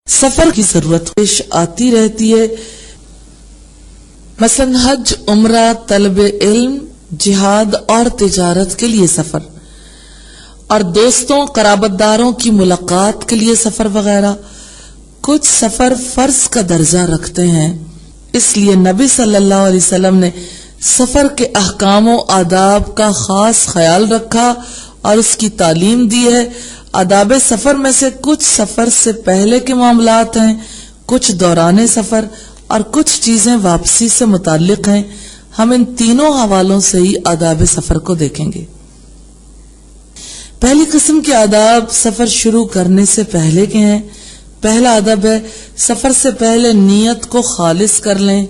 سفر کی ضرورت پیش آتی رہتی ہے، مثلا حج، عمرہ، طلب علم، جہاد اور تجارت کے لیے سفر، اور دوستوں قرابت داروں کی ملاقات کے لیے سفر وغیرہ۔ کچھ سفر فرض کا درجہ رکھتے ہیں، اس لیے نبی صلی اللہ علیہ وسلم نے سفر کے احکام و آداب کا خاص خیال رکھا اور اس کی تعلیم دی ہے۔ آداب سفر میں سے کچھ سفر سے پہلے کے معاملات ہیں، کچھ دوران سفر اور کچھ چیزیں واپسی سے متعلق ہیں۔ ہم ان تینوں حوالوں سے ہی آداب سفر کو دیکھیں گے۔ پہلی قسم کے آداب سفر شروع کرنے سے پہلے کے ہیں۔ پہلا ادب ہے سفر سے پہلے نیت کو خالص کر لیں۔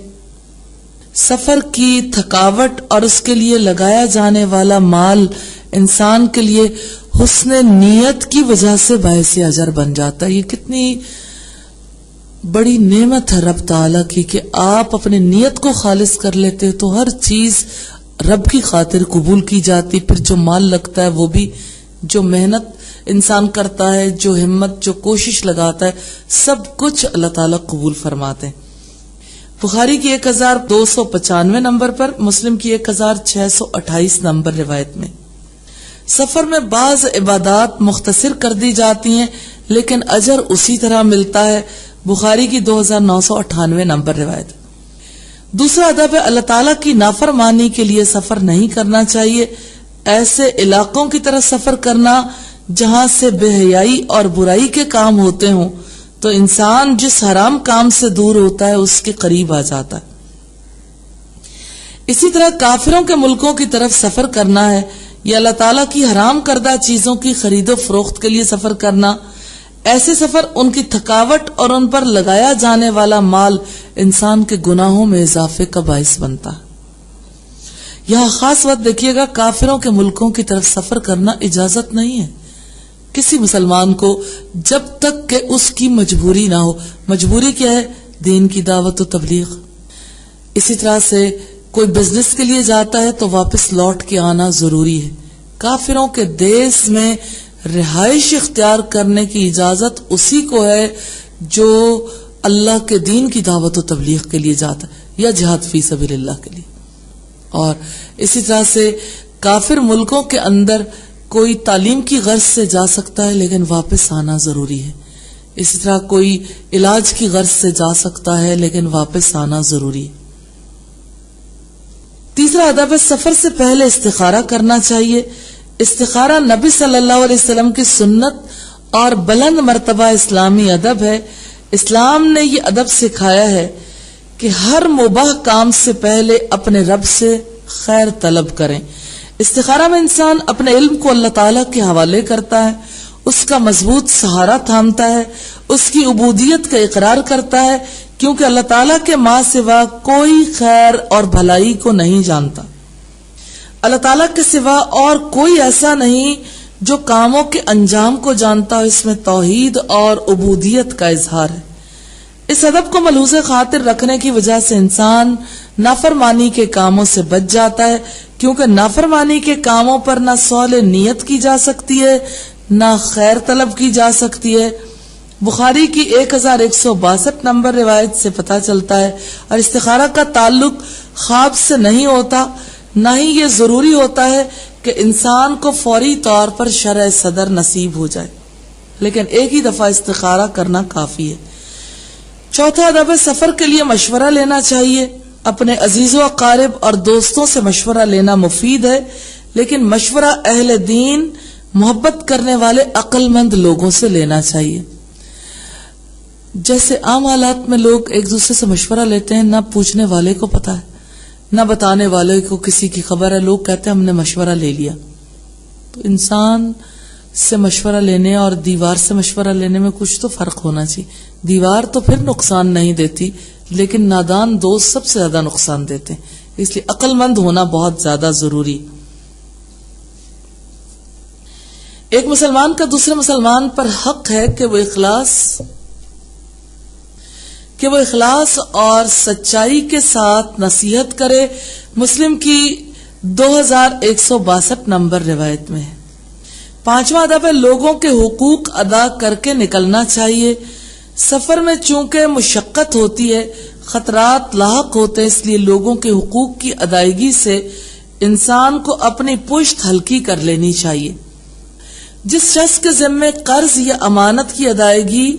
سفر کی تھکاوٹ اور اس کے لیے لگایا جانے والا مال انسان کے لیے حسن نیت کی وجہ سے باعث اجر بن جاتا ہے۔ یہ کتنی بڑی نعمت ہے رب تعالیٰ کی کہ آپ اپنے نیت کو خالص کر لیتے ہیں تو ہر چیز رب کی خاطر قبول کی جاتی۔ پھر جو مال لگتا ہے وہ بھی، جو محنت انسان کرتا ہے، جو ہمت، جو کوشش لگاتا ہے، سب کچھ اللہ تعالیٰ قبول فرماتے ہیں۔ بخاری کی 1295 نمبر پر، مسلم کی 1628 نمبر روایت میں سفر میں بعض عبادات مختصر کر دی جاتی ہیں لیکن اجر اسی طرح ملتا ہے۔ بخاری کی 2998 نمبر روایت۔ دوسرا ادب ہے اللہ تعالیٰ کی نافرمانی کے لیے سفر نہیں کرنا چاہیے۔ ایسے علاقوں کی طرف سفر کرنا جہاں سے بے حیائی اور برائی کے کام ہوتے ہوں تو انسان جس حرام کام سے دور ہوتا ہے اس کے قریب آ جاتا ہے۔ اسی طرح کافروں کے ملکوں کی طرف سفر کرنا ہے یا اللہ تعالیٰ کی حرام کردہ چیزوں کی خرید و فروخت کے لیے سفر کرنا۔ ایسے سفر ان کی تھکاوٹ اور ان پر لگایا جانے والا مال انسان کے گناہوں میں اضافے کا باعث بنتا ہے۔ یہاں خاص بات دیکھیے گا، کافروں کے ملکوں کی طرف سفر کرنا اجازت نہیں ہے کسی مسلمان کو جب تک کہ اس کی مجبوری نہ ہو۔ مجبوری کیا ہے؟ دین کی دعوت و تبلیغ۔ اسی طرح سے کوئی بزنس کے لیے جاتا ہے تو واپس لوٹ کے آنا ضروری ہے۔ کافروں کے دیس میں رہائش اختیار کرنے کی اجازت اسی کو ہے جو اللہ کے دین کی دعوت و تبلیغ کے لیے جاتا ہے یا جہاد فی سبیل اللہ کے لیے۔ اور اسی طرح سے کافر ملکوں کے اندر کوئی تعلیم کی غرض سے جا سکتا ہے لیکن واپس آنا ضروری ہے۔ اسی طرح کوئی علاج کی غرض سے جا سکتا ہے لیکن واپس آنا ضروری ہے۔ تیسرا ادب ہے سفر سے پہلے استخارہ کرنا چاہیے۔ استخارہ نبی صلی اللہ علیہ وسلم کی سنت اور بلند مرتبہ اسلامی ادب ہے۔ اسلام نے یہ ادب سکھایا ہے کہ ہر مباح کام سے پہلے اپنے رب سے خیر طلب کریں۔ استخارہ میں انسان اپنے علم کو اللہ تعالیٰ کے حوالے کرتا ہے، اس کا مضبوط سہارا تھامتا ہے، اس کی عبودیت کا اقرار کرتا ہے کیونکہ اللہ تعالیٰ کے ماں سوا کوئی خیر اور بھلائی کو نہیں جانتا۔ اللہ تعالیٰ کے سوا اور کوئی ایسا نہیں جو کاموں کے انجام کو جانتا ہو۔ اس میں توحید اور عبودیت کا اظہار ہے۔ اس ادب کو ملحوظ خاطر رکھنے کی وجہ سے انسان نافرمانی کے کاموں سے بچ جاتا ہے کیونکہ نافرمانی کے کاموں پر نہ صالح نیت کی جا سکتی ہے نہ خیر طلب کی جا سکتی ہے۔ بخاری کی 1162 نمبر روایت سے پتہ چلتا ہے۔ اور استخارہ کا تعلق خواب سے نہیں ہوتا، نہ ہی یہ ضروری ہوتا ہے کہ انسان کو فوری طور پر شرع صدر نصیب ہو جائے، لیکن ایک ہی دفعہ استخارہ کرنا کافی ہے۔ چوتھا ادب ہے سفر کے لیے مشورہ لینا چاہیے۔ اپنے عزیز و اقارب اور دوستوں سے مشورہ لینا مفید ہے، لیکن مشورہ اہل دین، محبت کرنے والے عقل مند لوگوں سے لینا چاہیے۔ جیسے عام حالات میں لوگ ایک دوسرے سے مشورہ لیتے ہیں، نہ پوچھنے والے کو پتا ہے نہ بتانے والے کو کسی کی خبر ہے، لوگ کہتے ہیں ہم نے مشورہ لے لیا۔ تو انسان سے مشورہ لینے اور دیوار سے مشورہ لینے میں کچھ تو فرق ہونا چاہیے۔ دیوار تو پھر نقصان نہیں دیتی لیکن نادان دوست سب سے زیادہ نقصان دیتے ہیں، اس لیے عقل مند ہونا بہت زیادہ ضروری۔ ایک مسلمان کا دوسرے مسلمان پر حق ہے کہ وہ اخلاص اور سچائی کے ساتھ نصیحت کرے۔ مسلم کی 2162 نمبر روایت میں ہے۔ پانچواں ادب ہے لوگوں کے حقوق ادا کر کے نکلنا چاہیے۔ سفر میں چونکہ مشقت ہوتی ہے، خطرات لاحق ہوتے ہیں، اس لیے لوگوں کے حقوق کی ادائیگی سے انسان کو اپنی پشت ہلکی کر لینی چاہیے۔ جس شخص کے ذمے قرض یا امانت کی ادائیگی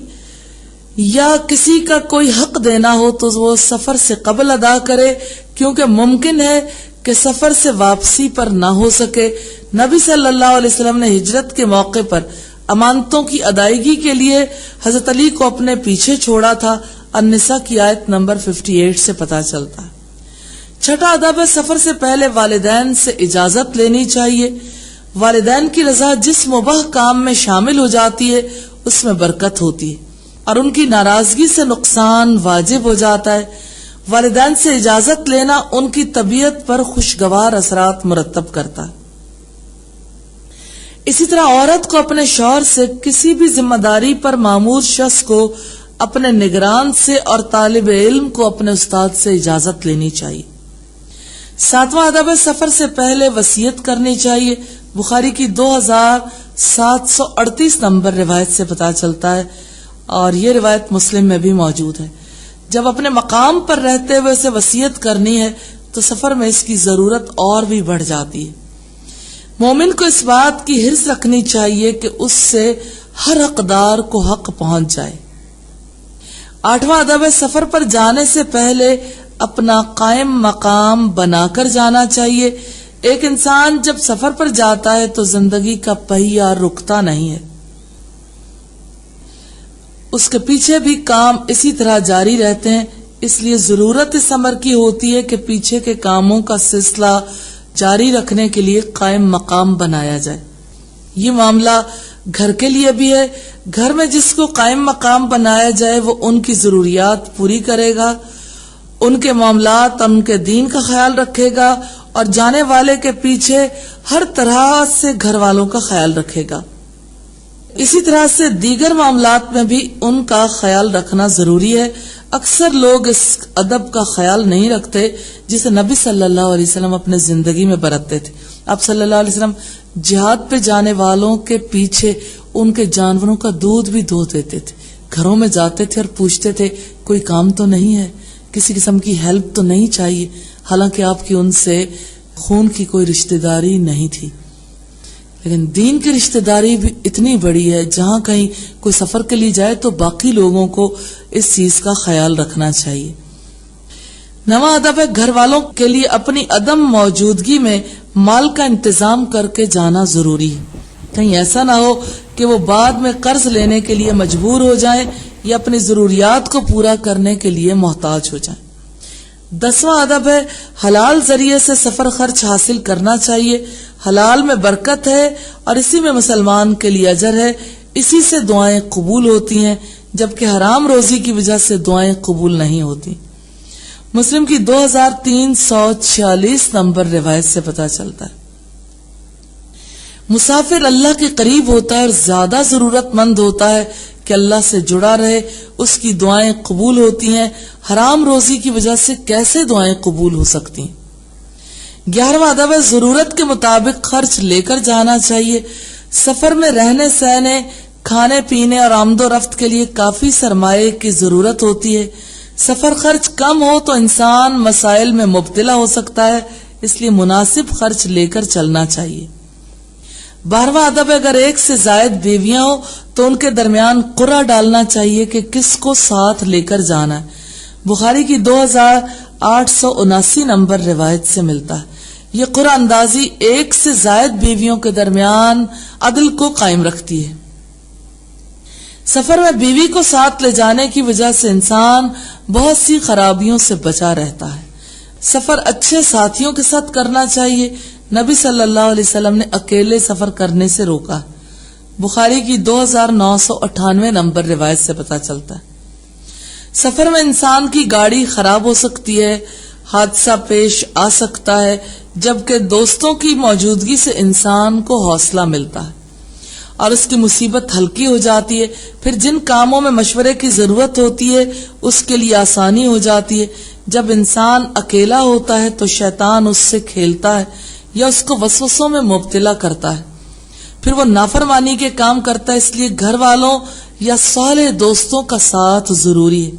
یا کسی کا کوئی حق دینا ہو تو وہ سفر سے قبل ادا کرے، کیونکہ ممکن ہے کہ سفر سے واپسی پر نہ ہو سکے۔ نبی صلی اللہ علیہ وسلم نے ہجرت کے موقع پر امانتوں کی ادائیگی کے لیے حضرت علی کو اپنے پیچھے چھوڑا تھا، النساء کی آیت نمبر 58 سے پتہ چلتا ہے۔ چھٹا ادب ہے، سفر سے پہلے والدین سے اجازت لینی چاہیے۔ والدین کی رضا جس مباح کام میں شامل ہو جاتی ہے اس میں برکت ہوتی ہے اور ان کی ناراضگی سے نقصان واجب ہو جاتا ہے۔ والدین سے اجازت لینا ان کی طبیعت پر خوشگوار اثرات مرتب کرتا ہے۔ اسی طرح عورت کو اپنے شوہر سے، کسی بھی ذمہ داری پر مامور شخص کو اپنے نگران سے اور طالب علم کو اپنے استاد سے اجازت لینی چاہیے۔ ساتواں ادب ہے، سفر سے پہلے وصیت کرنی چاہیے۔ بخاری کی 2738 نمبر روایت سے پتہ چلتا ہے اور یہ روایت مسلم میں بھی موجود ہے۔ جب اپنے مقام پر رہتے ہوئے اسے وصیت کرنی ہے تو سفر میں اس کی ضرورت اور بھی بڑھ جاتی ہے۔ مومن کو اس بات کی حرص رکھنی چاہیے کہ اس سے ہر حقدار کو حق پہنچ جائے۔ آٹھواں ادب ہے، سفر پر جانے سے پہلے اپنا قائم مقام بنا کر جانا چاہیے۔ ایک انسان جب سفر پر جاتا ہے تو زندگی کا پہیہ رکتا نہیں ہے، اس کے پیچھے بھی کام اسی طرح جاری رہتے ہیں، اس لیے ضرورت اس امر کی ہوتی ہے کہ پیچھے کے کاموں کا سلسلہ جاری رکھنے کے لیے قائم مقام بنایا جائے۔ یہ معاملہ گھر کے لیے بھی ہے۔ گھر میں جس کو قائم مقام بنایا جائے وہ ان کی ضروریات پوری کرے گا، ان کے معاملات اور ان کے دین کا خیال رکھے گا اور جانے والے کے پیچھے ہر طرح سے گھر والوں کا خیال رکھے گا۔ اسی طرح سے دیگر معاملات میں بھی ان کا خیال رکھنا ضروری ہے۔ اکثر لوگ اس ادب کا خیال نہیں رکھتے جسے نبی صلی اللہ علیہ وسلم اپنے زندگی میں برتتے تھے۔ آپ صلی اللہ علیہ وسلم جہاد پہ جانے والوں کے پیچھے ان کے جانوروں کا دودھ بھی دھو دیتے تھے، گھروں میں جاتے تھے اور پوچھتے تھے کوئی کام تو نہیں ہے، کسی قسم کی ہیلپ تو نہیں چاہیے، حالانکہ آپ کی ان سے خون کی کوئی رشتہ داری نہیں تھی۔ لیکن دین کی رشتہ داری بھی اتنی بڑی ہے، جہاں کہیں کوئی سفر کے لیے جائے تو باقی لوگوں کو اس چیز کا خیال رکھنا چاہیے۔ نواں ادب ہے، گھر والوں کے لیے اپنی عدم موجودگی میں مال کا انتظام کر کے جانا ضروری ہے، کہیں ایسا نہ ہو کہ وہ بعد میں قرض لینے کے لیے مجبور ہو جائیں یا اپنی ضروریات کو پورا کرنے کے لیے محتاج ہو جائیں۔ 10واں ادب ہے، حلال ذریعے سے سفر خرچ حاصل کرنا چاہیے۔ حلال میں برکت ہے اور اسی میں مسلمان کے لیے اجر ہے، اسی سے دعائیں قبول ہوتی ہیں، جبکہ حرام روزی کی وجہ سے دعائیں قبول نہیں ہوتی۔ مسلم کی 2346 نمبر روایت سے پتہ چلتا ہے۔ مسافر اللہ کے قریب ہوتا ہے اور زیادہ ضرورت مند ہوتا ہے کہ اللہ سے جڑا رہے، اس کی دعائیں قبول ہوتی ہیں۔ حرام روزی کی وجہ سے کیسے دعائیں قبول ہو سکتی ہیں؟ 11واں ادب ہے، ضرورت کے مطابق خرچ لے کر جانا چاہیے۔ سفر میں رہنے سہنے، کھانے پینے اور آمد و رفت کے لیے کافی سرمایے کی ضرورت ہوتی ہے۔ سفر خرچ کم ہو تو انسان مسائل میں مبتلا ہو سکتا ہے، اس لیے مناسب خرچ لے کر چلنا چاہیے۔ 12واں ادب ہے، اگر ایک سے زائد بیویاں ہو تو ان کے درمیان قرعہ ڈالنا چاہیے کہ کس کو ساتھ لے کر جانا ہے۔ بخاری کی 2879 نمبر روایت سے ملتا ہے۔ یہ قرعہ اندازی ایک سے زائد بیویوں کے درمیان عدل کو قائم رکھتی ہے۔ سفر میں بیوی کو ساتھ لے جانے کی وجہ سے انسان بہت سی خرابیوں سے بچا رہتا ہے۔ سفر اچھے ساتھیوں کے ساتھ کرنا چاہیے۔ نبی صلی اللہ علیہ وسلم نے اکیلے سفر کرنے سے روکا۔ بخاری کی 2998 نمبر روایت سے پتہ چلتا ہے۔ سفر میں انسان کی گاڑی خراب ہو سکتی ہے، حادثہ پیش آ سکتا ہے، جبکہ دوستوں کی موجودگی سے انسان کو حوصلہ ملتا ہے اور اس کی مصیبت ہلکی ہو جاتی ہے۔ پھر جن کاموں میں مشورے کی ضرورت ہوتی ہے اس کے لیے آسانی ہو جاتی ہے۔ جب انسان اکیلا ہوتا ہے تو شیطان اس سے کھیلتا ہے یا اس کو وسوسوں میں مبتلا کرتا ہے، پھر وہ نافرمانی کے کام کرتا ہے۔ اس لیے گھر والوں یا صالح دوستوں کا ساتھ ضروری ہے.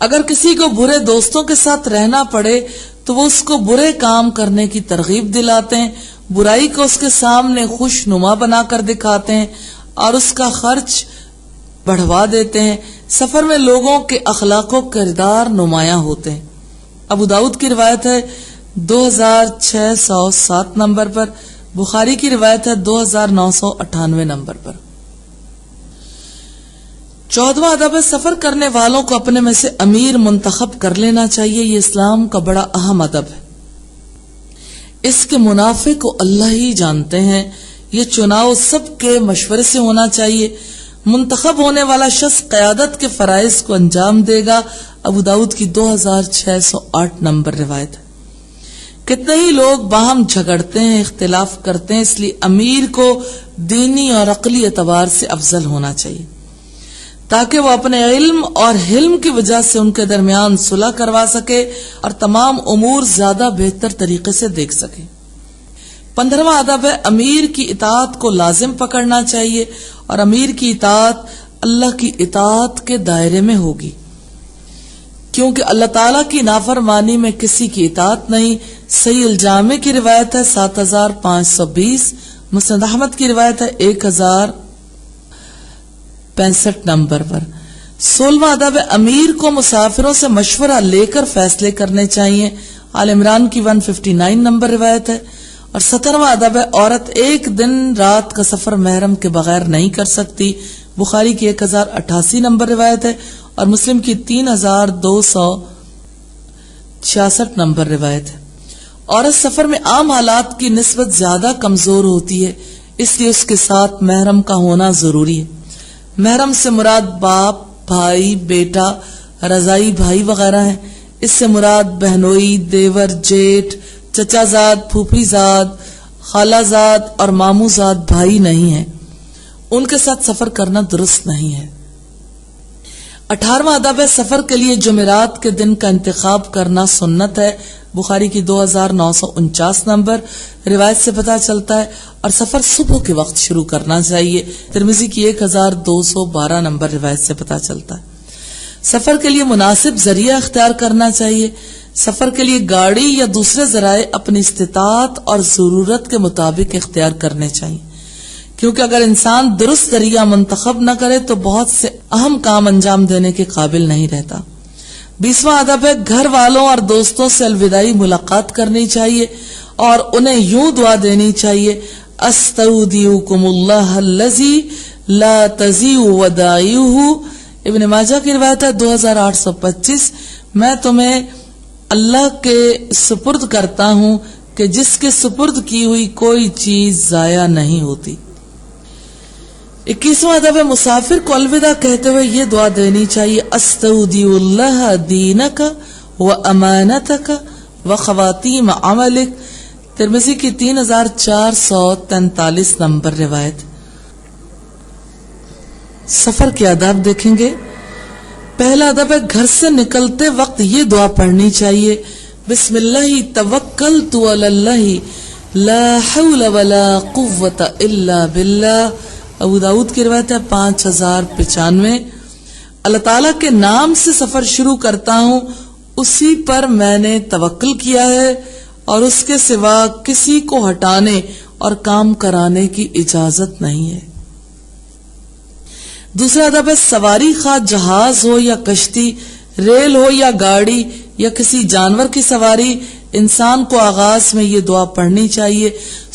اگر کسی کو برے دوستوں کے ساتھ رہنا پڑے تو وہ اس کو برے کام کرنے کی ترغیب دلاتے ہیں، برائی کو اس کے سامنے خوش نما بنا کر دکھاتے ہیں اور اس کا خرچ بڑھوا دیتے ہیں. سفر میں لوگوں کے اخلاق و کردار نمایاں ہوتے ہیں. ابو داؤد کی روایت ہے 2607 نمبر پر، بخاری کی روایت ہے 2998 نمبر پر. 14واں ادب ہے سفر کرنے والوں کو اپنے میں سے امیر منتخب کر لینا چاہیے. یہ اسلام کا بڑا اہم ادب ہے. اس کے منافع کو اللہ ہی جانتے ہیں. یہ چناؤ سب کے مشورے سے ہونا چاہیے. منتخب ہونے والا شخص قیادت کے فرائض کو انجام دے گا. ابو داؤد کی 2608 نمبر روایت ہے. کتنے ہی لوگ باہم جھگڑتے ہیں، اختلاف کرتے ہیں، اس لیے امیر کو دینی اور عقلی اعتبار سے افضل ہونا چاہیے تاکہ وہ اپنے علم اور حلم کی وجہ سے ان کے درمیان صلح کروا سکے اور تمام امور زیادہ بہتر طریقے سے دیکھ سکے. 15واں ادب ہے امیر کی اطاعت کو لازم پکڑنا چاہیے اور امیر کی اطاعت اللہ کی اطاعت کے دائرے میں ہوگی، کیونکہ اللہ تعالیٰ کی نافرمانی میں کسی کی اطاعت نہیں. صحیح الجامع کی روایت ہے 7520، مسند احمد کی روایت ہے 1065 نمبر پر. 16واں ادب ہے امیر کو مسافروں سے مشورہ لے کر فیصلے کرنے چاہیے. آل عمران کی 159 نمبر روایت ہے. اور 17واں ادب ہے عورت ایک دن رات کا سفر محرم کے بغیر نہیں کر سکتی. بخاری کی 1088 نمبر روایت ہے اور مسلم کی 3266 نمبر روایت ہے. عورت سفر میں عام حالات کی نسبت زیادہ کمزور ہوتی ہے، اس لیے اس کے ساتھ محرم کا ہونا ضروری ہے. محرم سے مراد باپ، بھائی، بیٹا، رضائی بھائی وغیرہ ہیں. اس سے مراد بہنوئی، دیور، جیٹھ، چچا زاد، پھوپھی زاد، خالہ زاد اور ماموں زاد بھائی نہیں ہیں. ان کے ساتھ سفر کرنا درست نہیں ہے. 18واں ادب ہے سفر کے لیے جمعرات کے دن کا انتخاب کرنا سنت ہے. بخاری کی 2949 نمبر روایت سے پتہ چلتا ہے. اور سفر صبح کے وقت شروع کرنا چاہیے. ترمذی کی 1212 نمبر روایت سے پتہ چلتا ہے. سفر کے لیے مناسب ذریعہ اختیار کرنا چاہیے. سفر کے لیے گاڑی یا دوسرے ذرائع اپنی استطاعت اور ضرورت کے مطابق اختیار کرنے چاہیے، کیونکہ اگر انسان درست ذریعہ منتخب نہ کرے تو بہت سے اہم کام انجام دینے کے قابل نہیں رہتا. 20واں ادب ہے گھر والوں اور دوستوں سے الوداعی ملاقات کرنی چاہیے اور انہیں یوں دعا دینی چاہیے: استودعکم اللہ الذی لا تضیع ودائعہ. ابن ماجہ کی روایت ہے 2825. میں تمہیں اللہ کے سپرد کرتا ہوں کہ جس کے سپرد کی ہوئی کوئی چیز ضائع نہیں ہوتی. 21واں ادب ہے مسافر کو الوداع کہتے ہوئے یہ دعا دینی چاہیے: استودع اللہ دینک و امانتک و خواتیم عملک. ترمذی کی 3443 نمبر روایت. سفر کے آداب دیکھیں گے. پہلا ادب ہے گھر سے نکلتے وقت یہ دعا پڑھنی چاہیے: بسم اللہ توکلت علی اللہ لا حول ولا قوة الا باللہ. ابو داؤد کی روایت ہے 5095. اللہ تعالیٰ کے نام سے سفر شروع کرتا ہوں، اسی پر میں نے توکل کیا ہے اور اس کے سوا کسی کو ہٹانے اور کام کرانے کی اجازت نہیں ہے. دوسرا ادب ہے سواری خواہ جہاز ہو یا کشتی، ریل ہو یا گاڑی یا کسی جانور کی سواری، انسان کو آغاز میں یہ دعا پڑھنی چاہیے: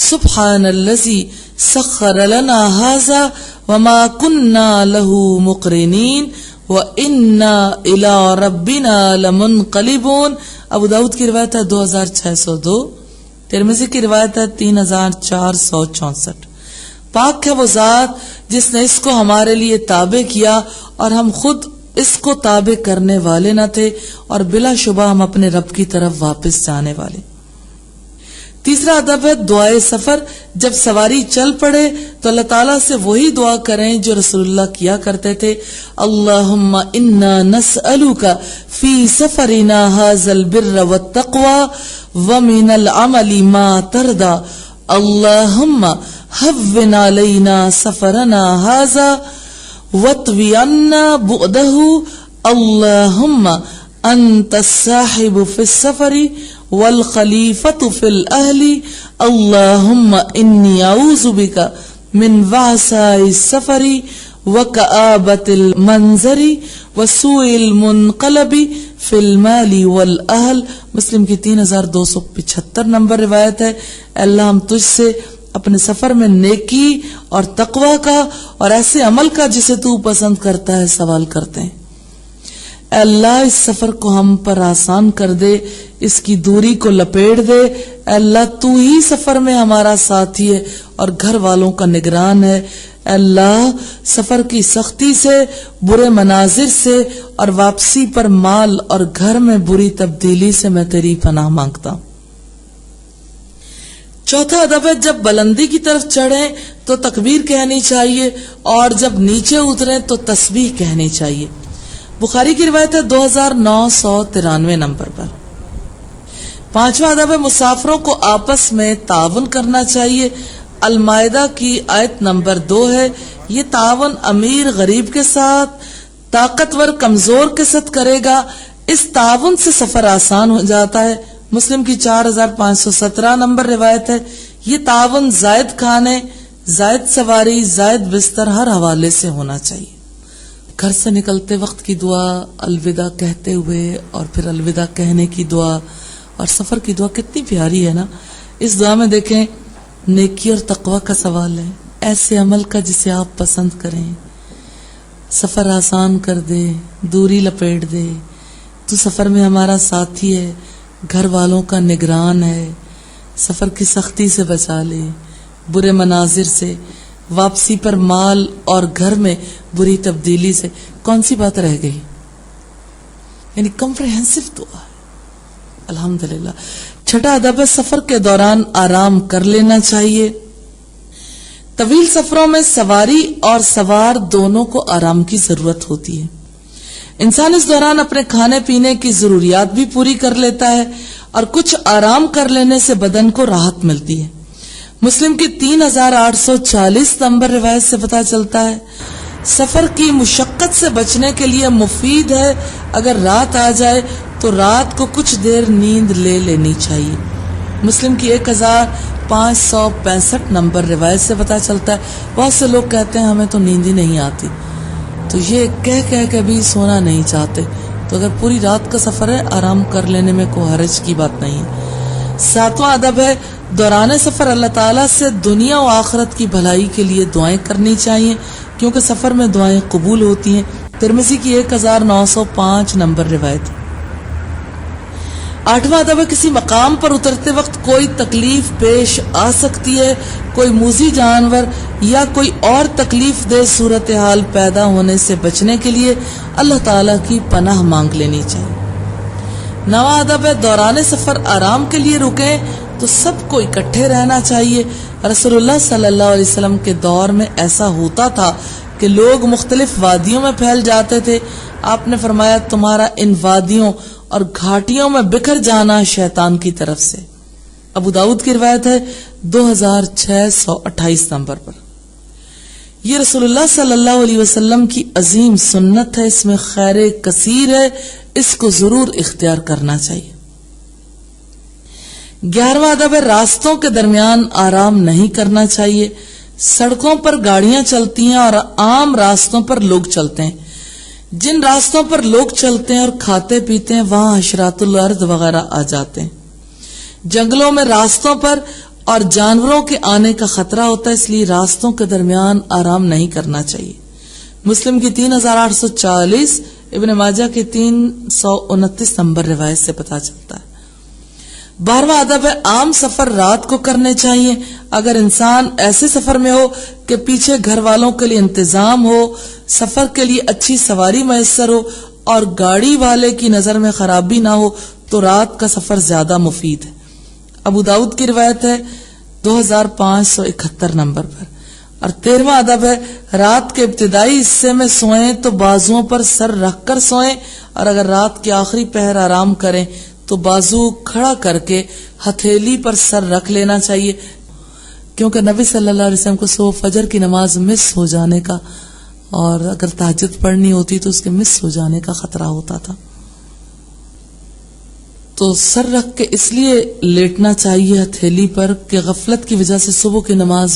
سبحان الذی سخر لنا ھذا وما كنا له مقرنین وإنا إلى ربنا لمنقلبون. ابو داؤد کی روایت ہے 2602. ترمذی کی روایت ہے 3464. پاک ہے وہ ذات جس نے اس کو ہمارے لیے تابع کیا اور ہم خود اس کو تابع کرنے والے نہ تھے، اور بلا شبہ ہم اپنے رب کی طرف واپس جانے والے. تیسرا ادب ہے دعائے سفر. جب سواری چل پڑے تو اللہ تعالیٰ سے وہی دعا کریں جو رسول اللہ کیا کرتے تھے: اللہم انا نسألک فی سفرنا ھذا البر والتقوی ومن العمل ما ترضى اللہم هون علینا سفرنا ھذا وَطْوِيَنَّ بُعْدَهُ اللہم انت الصاحب فی السفر والخلیفۃ فی الاہل اللہم انی اعوذ بک من وعثاء السفر وکآبۃ المنظر وسوء المنقلب فی المال والاہل. مسلم کی 3275 نمبر روایت ہے. اللہ ہم تجھ سے اپنے سفر میں نیکی اور تقوی کا اور ایسے عمل کا جسے تو پسند کرتا ہے سوال کرتے ہیں. اے اللہ اس سفر کو ہم پر آسان کر دے, اس کی دوری کو لپیٹ دے. اے اللہ تو ہی سفر میں ہمارا ساتھی ہے اور گھر والوں کا نگران ہے. اے اللہ سفر کی سختی سے, برے مناظر سے اور واپسی پر مال اور گھر میں بری تبدیلی سے میں تیری پناہ مانگتا ہوں. چوتھا ادب ہے جب بلندی کی طرف چڑھیں تو تکبیر کہنی چاہیے اور جب نیچے اتریں تو تسبیح کہنی چاہیے. بخاری کی روایت ہے 2993 نمبر پر. پانچواں ادب ہے مسافروں کو آپس میں تعاون کرنا چاہیے. المائدہ کی آیت نمبر 2 ہے. یہ تعاون امیر غریب کے ساتھ, طاقتور کمزور کے ساتھ کرے گا. اس تعاون سے سفر آسان ہو جاتا ہے. مسلم کی 4517 نمبر روایت ہے. یہ تعاون زائد کھانے, زائد سواری, زائد بستر ہر حوالے سے ہونا چاہیے. گھر سے نکلتے وقت کی دعا, الوداع کہتے ہوئے اور پھر الوداع کہنے کی دعا اور سفر کی دعا کتنی پیاری ہے نا. اس دعا میں دیکھیں نیکی اور تقوی کا سوال ہے, ایسے عمل کا جسے آپ پسند کریں, سفر آسان کر دے, دوری لپیٹ دے, تو سفر میں ہمارا ساتھی ہے, گھر والوں کا نگران ہے, سفر کی سختی سے بچا لے, برے مناظر سے, واپسی پر مال اور گھر میں بری تبدیلی سے. کون سی بات رہ گئی؟ یعنی کمپریہنسو دعا ہے. الحمدللہ. چھٹا ادب ہے سفر کے دوران آرام کر لینا چاہیے. طویل سفروں میں سواری اور سوار دونوں کو آرام کی ضرورت ہوتی ہے. انسان اس دوران اپنے کھانے پینے کی ضروریات بھی پوری کر لیتا ہے اور کچھ آرام کر لینے سے بدن کو راحت ملتی ہے. مسلم کی 3840 نمبر روایت سے پتہ چلتا ہے سفر کی مشقت سے بچنے کے لیے مفید ہے اگر رات آ جائے تو رات کو کچھ دیر نیند لے لینی چاہیے. مسلم کی 1565 نمبر روایت سے پتہ چلتا ہے بہت سے لوگ کہتے ہیں ہمیں تو نیند ہی نہیں آتی, تو یہ کہہ کے بھی سونا نہیں چاہتے. تو اگر پوری رات کا سفر ہے آرام کر لینے میں کوئی حرج کی بات نہیں ہے. ساتواں ادب ہے دوران سفر اللہ تعالیٰ سے دنیا و آخرت کی بھلائی کے لیے دعائیں کرنی چاہیے کیونکہ سفر میں دعائیں قبول ہوتی ہیں. ترمذی کی 1905 نمبر روایت. آٹھواں ادب ہے کسی مقام پر اترتے وقت کوئی تکلیف پیش آ سکتی ہے, کوئی موذی جانور یا کوئی اور تکلیف دہ صورتحال پیدا ہونے سے بچنے کے لیے اللہ تعالیٰ کی پناہ مانگ لینی چاہیے. نواں ادب ہے دوران سفر آرام کے لیے رکیں تو سب کو اکٹھے رہنا چاہیے. رسول اللہ صلی اللہ علیہ وسلم کے دور میں ایسا ہوتا تھا کہ لوگ مختلف وادیوں میں پھیل جاتے تھے. آپ نے فرمایا تمہارا ان وادیوں اور گھاٹیوں میں بکھر جانا شیطان کی طرف سے. ابو داؤد کی روایت ہے 2628 نمبر پر. یہ رسول اللہ صلی اللہ علیہ وسلم کی عظیم سنت ہے, اس میں خیر کثیر ہے, اس کو ضرور اختیار کرنا چاہیے. 11واں ادب ہے راستوں کے درمیان آرام نہیں کرنا چاہیے. سڑکوں پر گاڑیاں چلتی ہیں اور عام راستوں پر لوگ چلتے ہیں. جن راستوں پر لوگ چلتے ہیں اور کھاتے پیتے ہیں وہاں حشرات الارض وغیرہ آ جاتے ہیں. جنگلوں میں راستوں پر اور جانوروں کے آنے کا خطرہ ہوتا ہے, اس لیے راستوں کے درمیان آرام نہیں کرنا چاہیے. مسلم کی 3840, ابن ماجہ کی 329 نمبر روایت سے پتہ چلتا ہے. 12واں ادب ہے عام سفر رات کو کرنے چاہیے. اگر انسان ایسے سفر میں ہو کہ پیچھے گھر والوں کے لیے انتظام ہو, سفر کے لیے اچھی سواری میسر ہو اور گاڑی والے کی نظر میں خرابی نہ ہو تو رات کا سفر زیادہ مفید ہے. ابو داؤد کی روایت ہے 2571 نمبر پر. اور 13واں ادب ہے رات کے ابتدائی حصے میں سوئیں تو بازوؤں پر سر رکھ کر سوئیں, اور اگر رات کے آخری پہر آرام کریں تو بازو کھڑا کر کے ہتھیلی پر سر رکھ لینا چاہیے, کیونکہ نبی صلی اللہ علیہ وسلم کو صبح فجر کی نماز مس ہو جانے کا اور اگر تہجد پڑھنی ہوتی تو اس کے مس ہو جانے کا خطرہ ہوتا تھا. تو سر رکھ کے اس لیے لیٹنا چاہیے ہتھیلی پر کہ غفلت کی وجہ سے صبح کی نماز